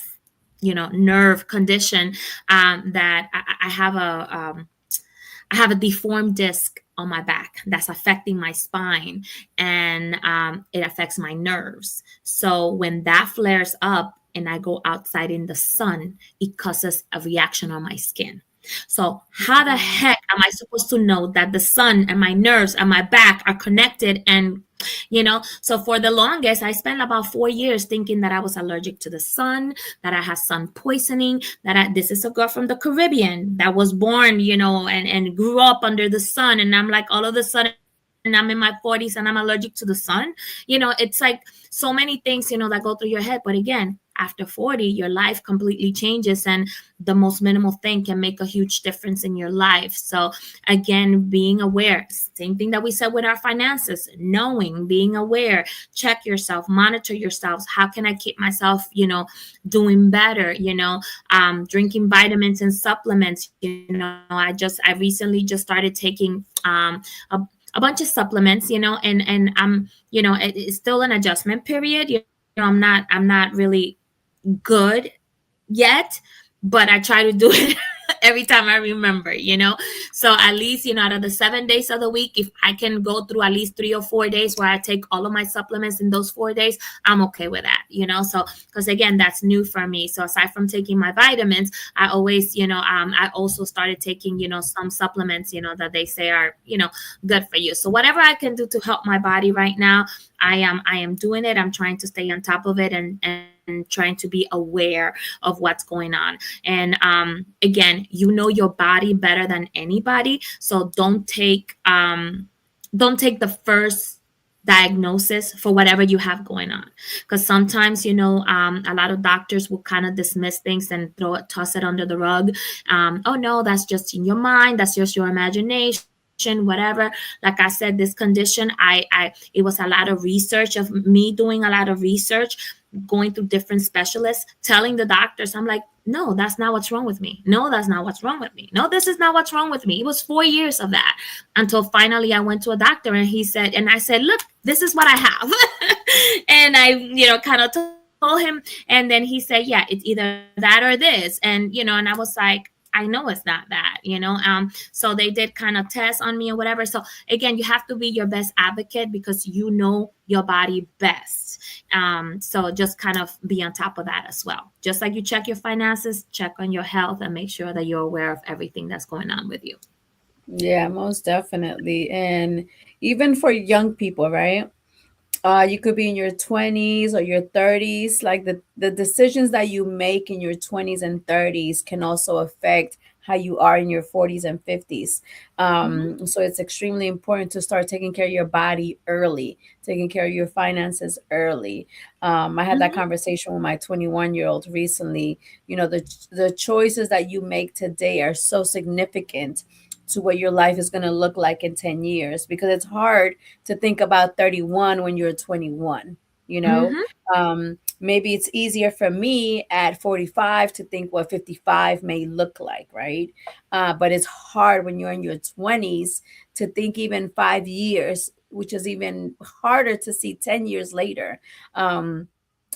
[SPEAKER 2] nerve condition, that I have a deformed disc on my back that's affecting my spine, and it affects my nerves. So when that flares up and I go outside in the sun, it causes a reaction on my skin. So how the
[SPEAKER 1] Mm.
[SPEAKER 2] heck am I supposed to know that the sun and my nerves and my back are connected? And so for the longest, I spent about 4 years thinking that I was allergic to the sun, that I had sun poisoning, this is a girl from the Caribbean that was born, and grew up under the sun. And I'm like, all of a sudden, I'm in my 40s and I'm allergic to the sun. It's like so many things, that go through your head. But again, after 40, your life completely changes, and the most minimal thing can make a huge difference in your life. So again, being aware, same thing that we said with our finances, knowing, being aware, check yourself, monitor yourselves. How can I keep myself, doing better, drinking vitamins and supplements. I recently just started taking a bunch of supplements, and I'm, it's still an adjustment period. I'm not really good yet, but I try to do it every time I remember, So at least, out of the 7 days of the week, if I can go through at least 3 or 4 days where I take all of my supplements in those 4 days, I'm okay with that, So, because again, that's new for me. So aside from taking my vitamins, I always, I also started taking, some supplements, that they say are, good for you. So whatever I can do to help my body right now, I am doing it. I'm trying to stay on top of it, and trying to be aware of what's going on. And again, your body better than anybody. So don't take the first diagnosis for whatever you have going on, because sometimes a lot of doctors will kind of dismiss things and toss it under the rug. Oh no, that's just in your mind, that's just your imagination, whatever. Like I said, this condition, it was a lot of research, of me doing a lot of research, going through different specialists, telling the doctors, I'm like, no, that's not what's wrong with me. No, that's not what's wrong with me. No, this is not what's wrong with me. It was 4 years of that, until finally I went to a doctor, and I said, look, this is what I have. And I, kind of told him. And then he said, yeah, it's either that or this. And I was like, I know it's not that. So they did kind of tests on me or whatever. So again, you have to be your best advocate, because you know your body best. So just kind of be on top of that as well. Just like you check your finances, check on your health, and make sure that you're aware of everything that's going on with you.
[SPEAKER 1] Yeah, most definitely. And even for young people, right? You could be in your 20s or your 30s. Like the decisions that you make in your 20s and 30s can also affect how you are in your 40s and 50s.
[SPEAKER 2] Mm-hmm.
[SPEAKER 1] So it's extremely important to start taking care of your body early, taking care of your finances early. I had that
[SPEAKER 2] Mm-hmm.
[SPEAKER 1] conversation with my 21-year-old recently. The choices that you make today are so significant to what your life is going to look like in 10 years, because it's hard to think about 31 when you're 21, you know?
[SPEAKER 2] Mm-hmm.
[SPEAKER 1] Maybe it's easier for me at 45 to think what 55 may look like, right? But it's hard when you're in your 20s to think even 5 years, which is even harder to see 10 years later.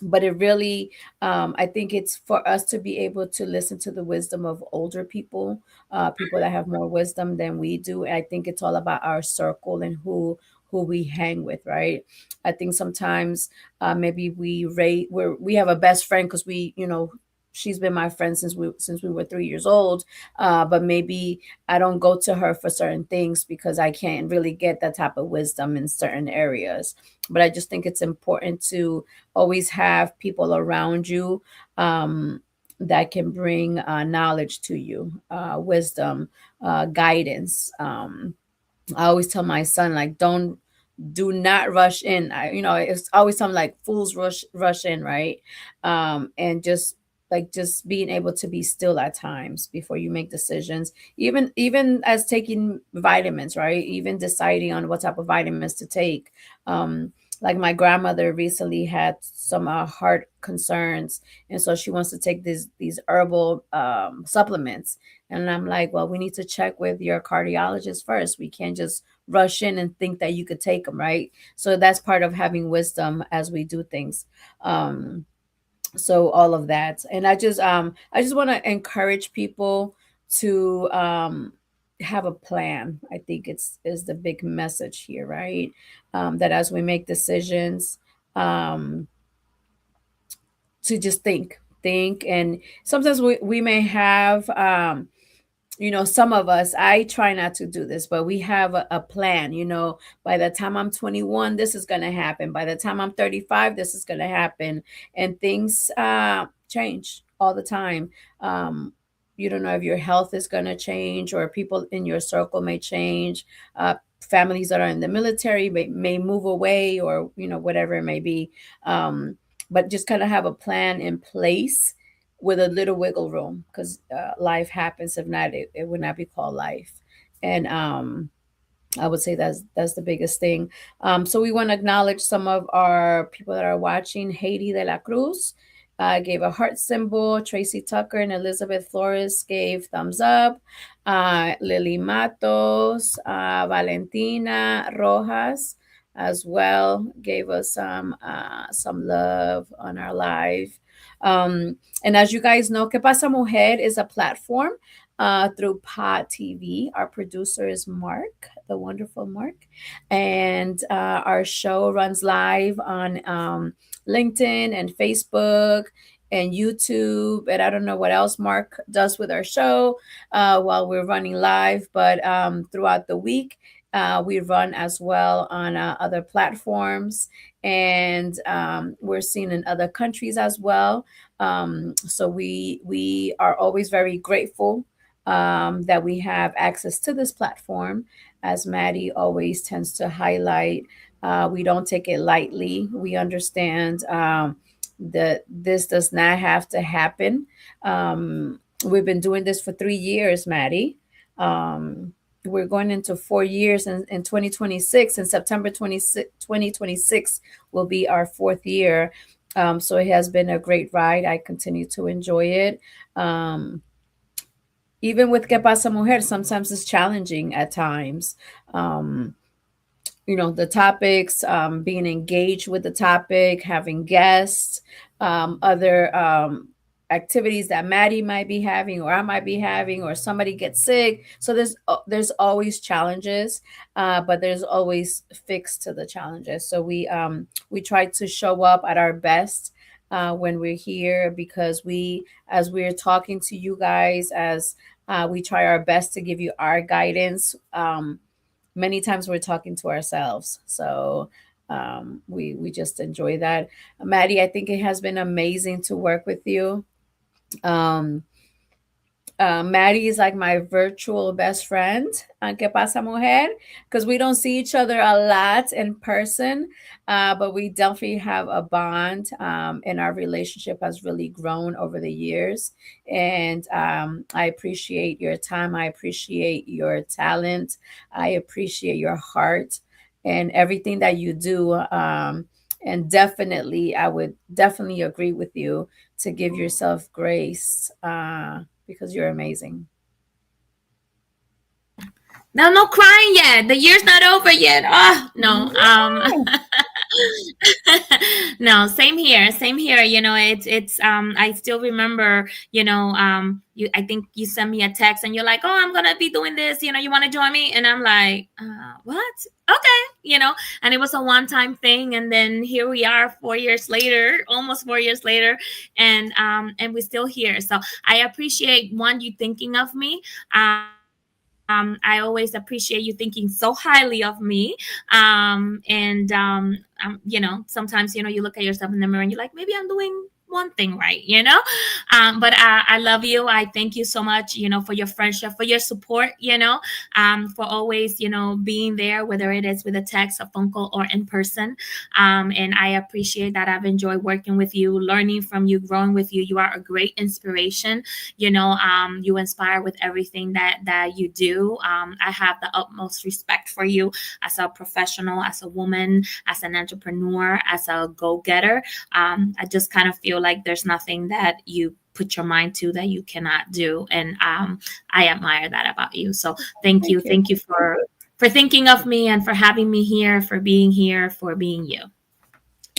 [SPEAKER 1] But it really, I think it's for us to be able to listen to the wisdom of older people, people that have more wisdom than we do. I think it's all about our circle and who we hang with, right? I think sometimes maybe we have a best friend because she's been my friend since we were 3 years old. But maybe I don't go to her for certain things because I can't really get that type of wisdom in certain areas. But I just think it's important to always have people around you that can bring knowledge to you, wisdom, guidance. I always tell my son, like, do not rush in. It's always something like fools rush in, right? And just being able to be still at times before you make decisions, even as taking vitamins, right? Even deciding on what type of vitamins to take. Like my grandmother recently had some heart concerns, and so she wants to take these herbal supplements. And I'm like, well, we need to check with your cardiologist first. We can't just rush in and think that you could take them, right? So that's part of having wisdom as we do things. So all of that, and I just want to encourage people to have a plan. I think it's is the big message here, right? That as we make decisions, um, to just think, and sometimes we may have some of us, I try not to do this, but we have a plan. By the time I'm 21, this is going to happen. By the time I'm 35, this is going to happen. And things change all the time. You don't know if your health is going to change, or people in your circle may change. Families that are in the military may move away, or whatever it may be. but just kind of have a plan in place with a little wiggle room, because life happens. If not, it would not be called life. And I would say that's the biggest thing. So we want to acknowledge some of our people that are watching. Haiti de la Cruz gave a heart symbol. Tracy Tucker and Elizabeth Flores gave thumbs up. Lily Matos, Valentina Rojas as well gave us some love on our live. And as you guys know, Que Pasa Mujer is a platform through Pod TV. Our producer is Mark, the wonderful Mark. And our show runs live on LinkedIn and Facebook and YouTube. And I don't know what else Mark does with our show while we're running live, but throughout the week, we run as well on other platforms, and we're seen in other countries as well. So we are always very grateful that we have access to this platform. As Maddie always tends to highlight, we don't take it lightly. We understand that this does not have to happen. We've been doing this for 3 years, Maddie. Um, we're going into 4 years in 2026, and September 26, 2026 will be our fourth year. So it has been a great ride. I continue to enjoy it. Um, Even with Que Pasa Mujer, sometimes it's challenging at times. Um, the topics, being engaged with the topic, having guests, other activities that Maddie might be having, or I might be having, or somebody gets sick. So there's always challenges, but there's always fix to the challenges. So we try to show up at our best when we're here, because as we're talking to you guys, as we try our best to give you our guidance. Many times we're talking to ourselves. So we just enjoy that. Maddie, I think it has been amazing to work with you. Um, Maddie is like my virtual best friend on Que Pasa Mujer, because we don't see each other a lot in person, but we definitely have a bond, and our relationship has really grown over the years. And I appreciate your time. I appreciate your talent. I appreciate your heart and everything that you do. And definitely, I would definitely agree with you to give yourself grace. Because you're amazing.
[SPEAKER 2] No, no crying yet. The year's not over yet. Oh no.
[SPEAKER 1] Yeah.
[SPEAKER 2] No, same here. Same here. It's I still remember, you I think you sent me a text and you're like, "Oh, I'm going to be doing this, you want to join me?" And I'm like, "What?" Okay, and it was a one-time thing, and then here we are 4 years later, almost 4 years later, and we're still here. So, I appreciate one you thinking of me. I always appreciate you thinking so highly of me. Sometimes, you look at yourself in the mirror and you're like, maybe I'm doing one thing right. But I love you. I thank you so much, for your friendship, for your support, for always, being there, whether it is with a text, a phone call, or in person. And I appreciate that. I've enjoyed working with you, learning from you, growing with you. You are a great inspiration. You inspire with everything that you do. I have the utmost respect for you as a professional, as a woman, as an entrepreneur, as a go-getter. I just kind of feel like there's nothing that you put your mind to that you cannot do, and I admire that about you. So
[SPEAKER 1] Thank you.
[SPEAKER 2] thank you for thinking of me and for having me here, for being you.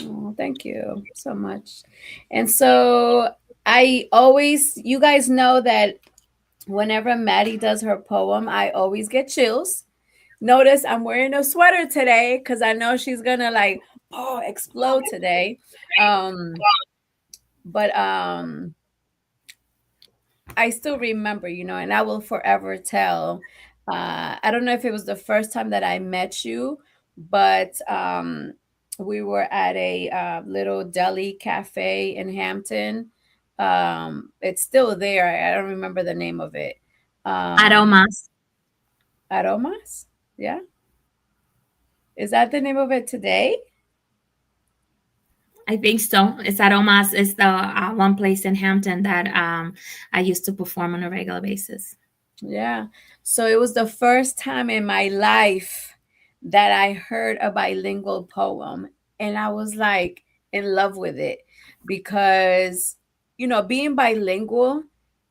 [SPEAKER 1] Oh, thank you so much. And so you guys know that whenever Maddie does her poem, I always get chills. Notice I'm wearing a sweater today because I know she's gonna like, oh, explode today. Um, but I still remember, and I will forever tell. I don't know if it was the first time that I met you, but we were at a little deli cafe in Hampton. It's still there. I don't remember the name of it. Um,
[SPEAKER 2] Aromas.
[SPEAKER 1] Aromas? Yeah. Is that the name of it today?
[SPEAKER 2] I think so. It's Aromas. It's the one place in Hampton that I used to perform on a regular basis.
[SPEAKER 1] Yeah. So it was the first time in my life that I heard a bilingual poem. And I was like in love with it because, being bilingual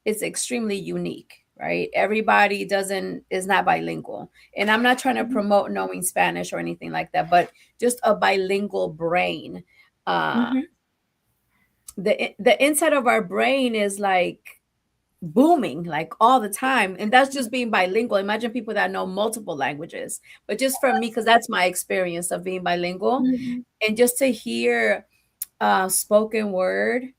[SPEAKER 1] is extremely unique, right? Everybody is not bilingual. And I'm not trying to
[SPEAKER 2] Mhm.
[SPEAKER 1] promote knowing Spanish or anything like that, but just a bilingual brain. Uh,
[SPEAKER 2] Mhm.
[SPEAKER 1] the inside of our brain is like booming like all the time, and that's just being bilingual. Imagine people that know multiple languages. But just for me, because that's my experience of being bilingual,
[SPEAKER 2] Mhm.
[SPEAKER 1] and just to hear spoken word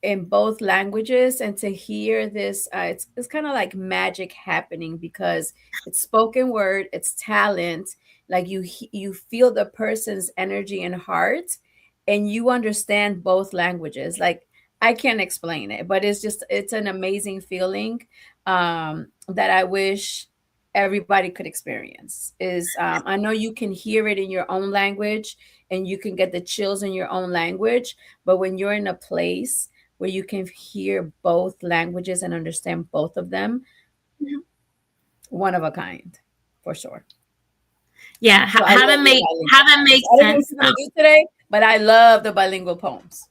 [SPEAKER 1] in both languages, and to hear this, it's kind of like magic happening, because it's spoken word, it's talent. Like you feel the person's energy and heart, and you understand both languages. Like, I can't explain it, but it's an amazing feeling, that I wish everybody could experience. Is I know you can hear it in your own language, and you can get the chills in your own language, but when you're in a place where you can hear both languages and understand both of them,
[SPEAKER 2] Mhm.
[SPEAKER 1] one of a kind, for sure.
[SPEAKER 2] Yeah,
[SPEAKER 1] So I love the bilingual
[SPEAKER 2] haven't
[SPEAKER 1] poems.
[SPEAKER 2] make
[SPEAKER 1] I don't know what
[SPEAKER 2] sense
[SPEAKER 1] you're
[SPEAKER 2] though.
[SPEAKER 1] gonna do today, but I love the bilingual poems.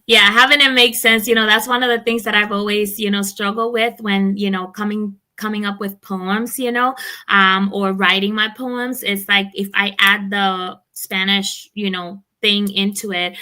[SPEAKER 2] Yeah, having it make sense, that's one of the things that I've always, struggled with when, coming up with poems, or writing my poems. It's like if I add the Spanish, thing into it,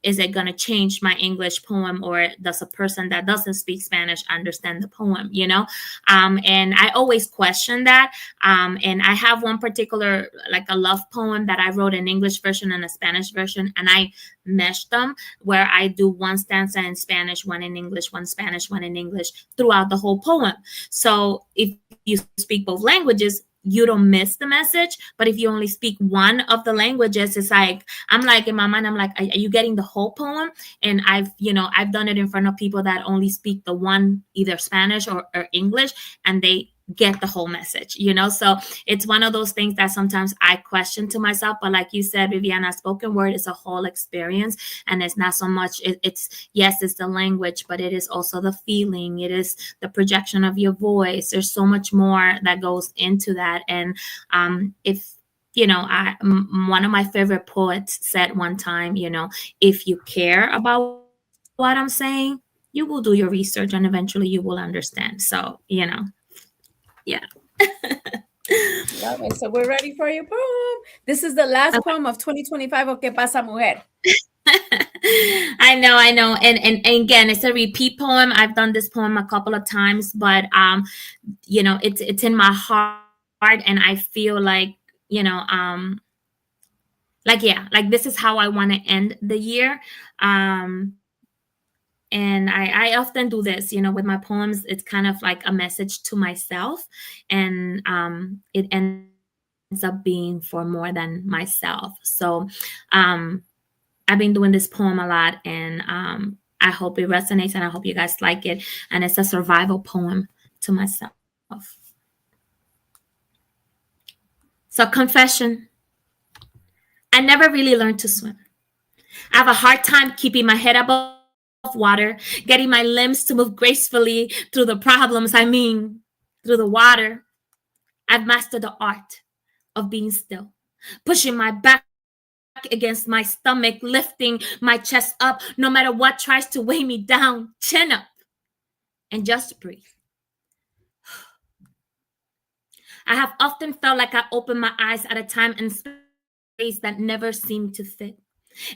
[SPEAKER 2] is it going to change my English poem, or does a person that doesn't speak Spanish understand the poem? And I always question that. And I have one particular, like a love poem that I wrote an English version and a Spanish version, and I meshed them, where I do one stanza in Spanish, one in English, one Spanish, one in English throughout the whole poem. So if you speak both languages, you don't miss the message. But if you only speak one of the languages, it's like, I'm like, in my mind, I'm like, are you getting the whole poem? And I've done it in front of people that only speak the one, either Spanish or English, and they get the whole message. So it's one of those things that sometimes I question to myself. But like you said, Viviana, spoken word is a whole experience, and it's not so much. It's yes, it's the language, but it is also the feeling. It is the projection of your voice. There's so much more that goes into that. And if one of my favorite poets said one time, if you care about what I'm saying, you will do your research and eventually you will understand. So, yeah.
[SPEAKER 1] All right, so we're ready for your poem. This is the last poem of 2025 of Que Pasa, Mujer.
[SPEAKER 2] I know. And again, it's a repeat poem. I've done this poem a couple of times, but it's in my heart, and I feel like yeah, like this is how I want to end the year. And I often do this, with my poems. It's kind of like a message to myself, and it ends up being for more than myself. So um I've been doing this poem a lot, and I hope it resonates, and I hope you guys like it. And it's a survival poem to myself. So, confession: I never really learned to swim. I have a hard time keeping my head above water, getting my limbs to move gracefully through the problems, through the water. I've mastered the art of being still, pushing my back against my stomach, lifting my chest up, no matter what tries to weigh me down. Chin up and just breathe. I have often felt like I opened my eyes at a time and space that never seemed to fit.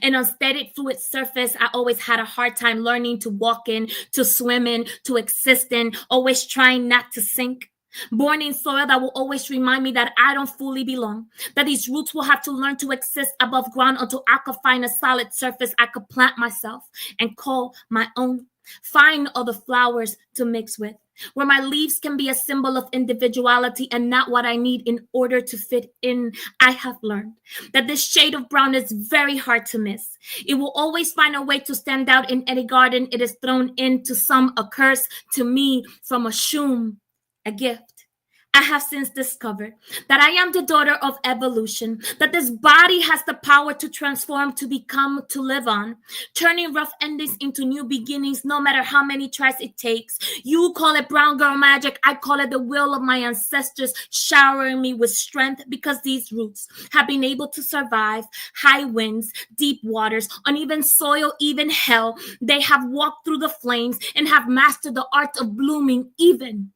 [SPEAKER 2] An unsteady, fluid surface, I always had a hard time learning to walk in, to swim in, to exist in, always trying not to sink. Born in soil that will always remind me that I don't fully belong, that these roots will have to learn to exist above ground until I could find a solid surface I could plant myself and call my own. Find other flowers to mix with, where my leaves can be a symbol of individuality and not what I need in order to fit in. I have learned that this shade of brown is very hard to miss. It will always find a way to stand out in any garden it is thrown into, some a curse, to me from a shum, a gift. I have since discovered that I am the daughter of evolution, that this body has the power to transform, to become, to live on, turning rough endings into new beginnings, no matter how many tries it takes. You call it brown girl magic, I call it the will of my ancestors showering me with strength, because these roots have been able to survive high winds, deep waters, uneven soil, even hell. They have walked through the flames and have mastered the art of blooming even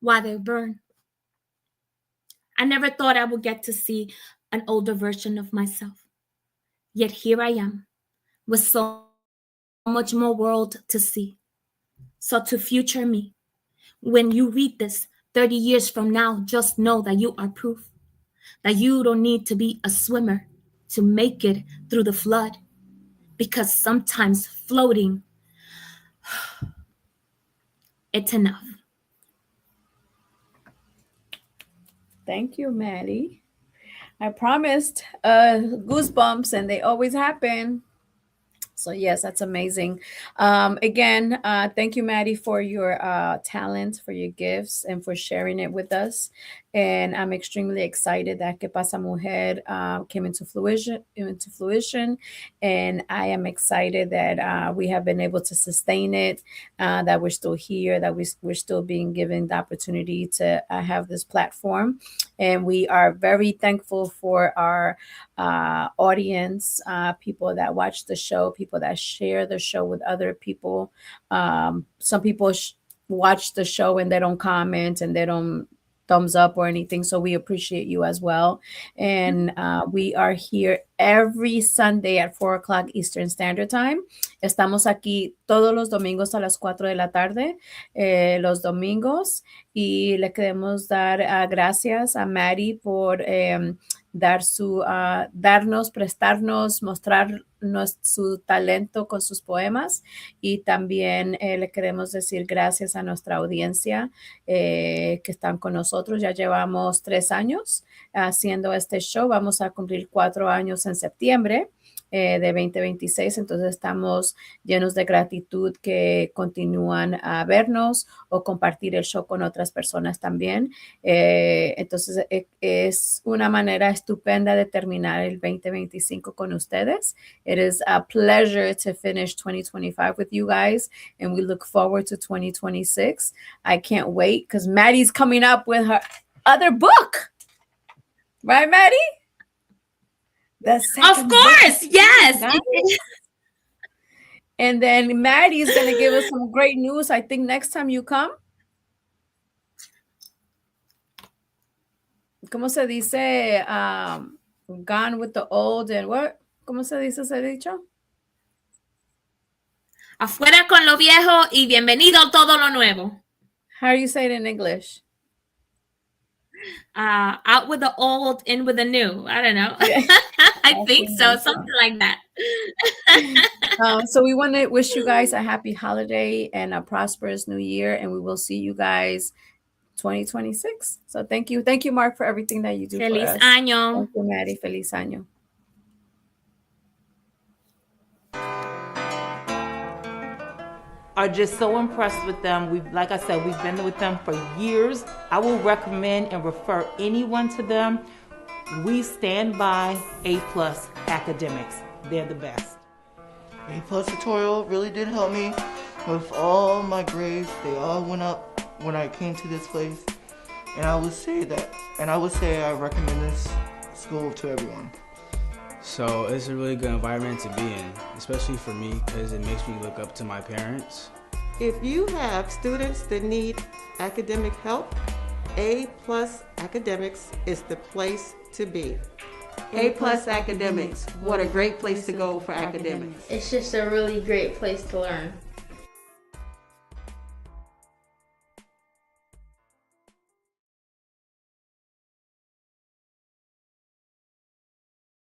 [SPEAKER 2] while they burn. I never thought I would get to see an older version of myself. Yet here I am, with so much more world to see. So to future me, when you read this 30 years from now, just know that you are proof that you don't need to be a swimmer to make it through the flood. Because sometimes floating, it's enough.
[SPEAKER 1] Thank you, Maddie. I promised goosebumps, and they always happen. So yes, that's amazing. Again, thank you, Maddie, for your talent, for your gifts, and for sharing it with us. And I'm extremely excited that Que Pasa Mujer came into fruition, and I am excited that we have been able to sustain it, that we're still here, that we're still being given the opportunity to have this platform, and we are very thankful for our audience, people that watch the show, people that share the show with other people. Some people watch the show and they don't comment and they don't thumbs up or anything. So we appreciate you as well. And we are here every Sunday at 4 o'clock Eastern Standard Time. Estamos aquí todos los domingos a las 4 de la tarde, los domingos. Y le queremos dar gracias a Maddie por darnos, prestarnos, mostrarnos su talento con sus poemas, y también le queremos decir gracias a nuestra audiencia que están con nosotros. Ya llevamos 3 años haciendo este show, vamos a cumplir 4 años en septiembre de 2026, entonces estamos llenos de gratitud que continúan a vernos o compartir el show con otras personas también. Entonces es una manera estupenda de terminar el 2025 con ustedes. It is a pleasure to finish 2025 with you guys, and we look forward to 2026. I can't wait because Maddie's coming up with her other book. Right, Maddie? The second
[SPEAKER 2] Of course,
[SPEAKER 1] book.
[SPEAKER 2] yes.
[SPEAKER 1] Nice. And then Maddie's going to give us some great news, I think, next time you come. ¿Cómo se dice? Gone with the old and what? ¿Cómo se dice ese dicho?
[SPEAKER 2] Afuera con lo viejo y bienvenido todo lo nuevo.
[SPEAKER 1] How do you say it in English?
[SPEAKER 2] Out with the old, in with the new. I don't know.
[SPEAKER 1] Yeah.
[SPEAKER 2] I think so. Something like that.
[SPEAKER 1] So we want to wish you guys a happy holiday and a prosperous new year, and we will see you guys 2026. So thank you. Thank you, Mark, for everything that you do
[SPEAKER 2] Feliz
[SPEAKER 1] for us.
[SPEAKER 2] año.
[SPEAKER 1] Thank you, Maddie. Feliz año.
[SPEAKER 3] Are just so impressed with them. Like I said, we've been with them for years. I will recommend and refer anyone to them. We stand by A+ academics. They're the best.
[SPEAKER 4] A+ tutorial really did help me with all my grades. They all went up when I came to this place. And I would say I recommend this school to everyone.
[SPEAKER 5] So it's a really good environment to be in, especially for me because it makes me look up to my parents.
[SPEAKER 6] If you have students that need academic help, A+ Academics is the place to be.
[SPEAKER 7] A+ Academics, what a great place to go for academics.
[SPEAKER 8] It's just a really great place to learn.